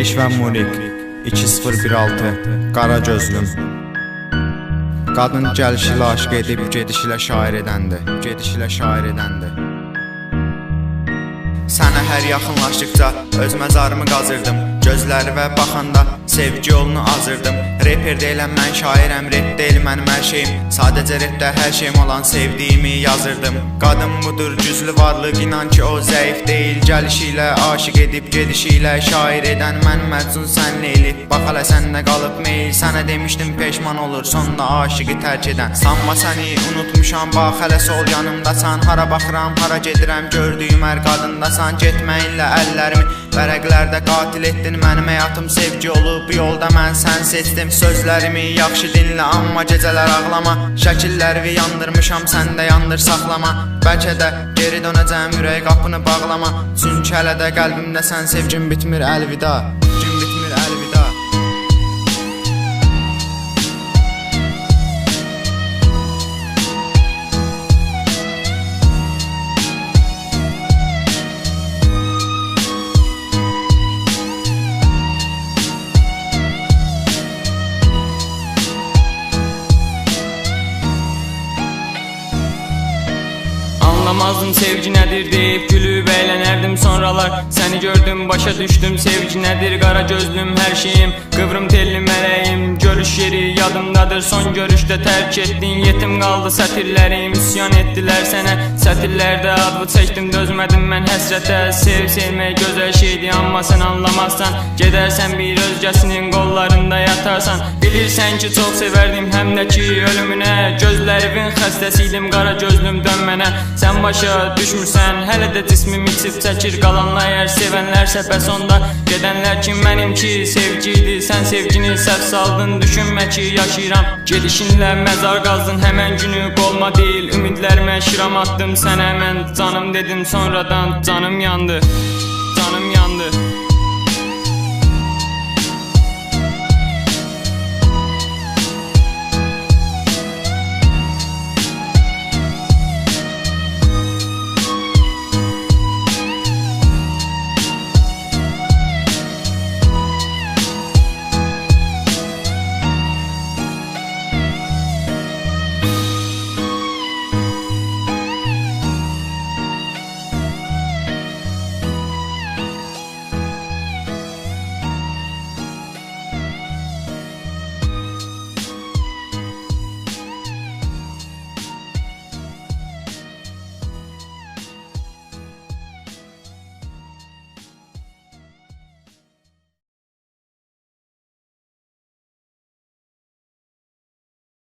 Meriş və Munik 2016 Qara gözlüm. Qadın gəlişilə aşıq edib gedişilə şair edəndi. Sənə hər yaxınlaşdıqca öz məzarımı qazırdım. Gözləri və baxanda sevgi yolunu azırdım. Reper deyiləm mən şairəm, rap deyil mənim hər şeyim. Sadəcə rapdə hər şeyim olan sevdiyimi yazırdım. Qadın budur güclü varlıq, inan ki o zəif deyil. Gəlişi ilə aşıq edib gedişi ilə şair edən mən məcnun sən Leyli. Bax hələ səndə qalıb meyil, sənə demişdim peşman olur sonda aşıqı tərk edən. Sanma səni unutmuşam, bax hələ sol yanımdasan. Hara baxıram, hara gedirəm, gördüyüm hər qadındasan. Getməyinlə əllərimi vərəqlərdə qatil etdin. Mənim həyatım sevgi olub, bu yolda mən sən seçdim. Sözlərimi yaxşı dinlə, amma gecələr ağlama. Şəkillərimi yandırmışam, sən də yandır saxlama. Bəlkə də geri dönəcəm, ürək qapını bağlama. Çünki hələ də qəlbimdə sən, sevgim bitmir əlvida. Anlamazdım sevgi nədir deyib gülüb əylənərdim sonralar. Səni gördüm başa düşdüm sevgi nədir, qara gözlüm hər şeyim, qıvrım telli mələyim. Görüş yeri yadımdadır, son görüşdə tərk etdin. Yetim qaldı sətirlərim, üsyan etdilər sənə. Sətirlərdə adlı çəkdim, dözmədim mən həsrətə. Sevmək gözəl şeydi, amma sən anlamazsan. Gedərsən bir özgəsinin qollarında yatarsan. Bilirsən ki çox sevərdim, həm də ki ölümünə. Gözlərimin xəstəsiydim, qara gözlüm dön mənə. Sən başa düşmürsən, hələ də cismim içib çəkir. Qalanlar əgər sevənlərsə bəs onda gedənlər ki mənimki sevgiydi. Sən sevgini səhv saldın, düşünmə ki yaşayıram. Gedişinlə məzar qazdın, həmən günü qolma deyil. Ümidlərimə şiram atdım, sənə mən canım dedim, sonradan canım yandı.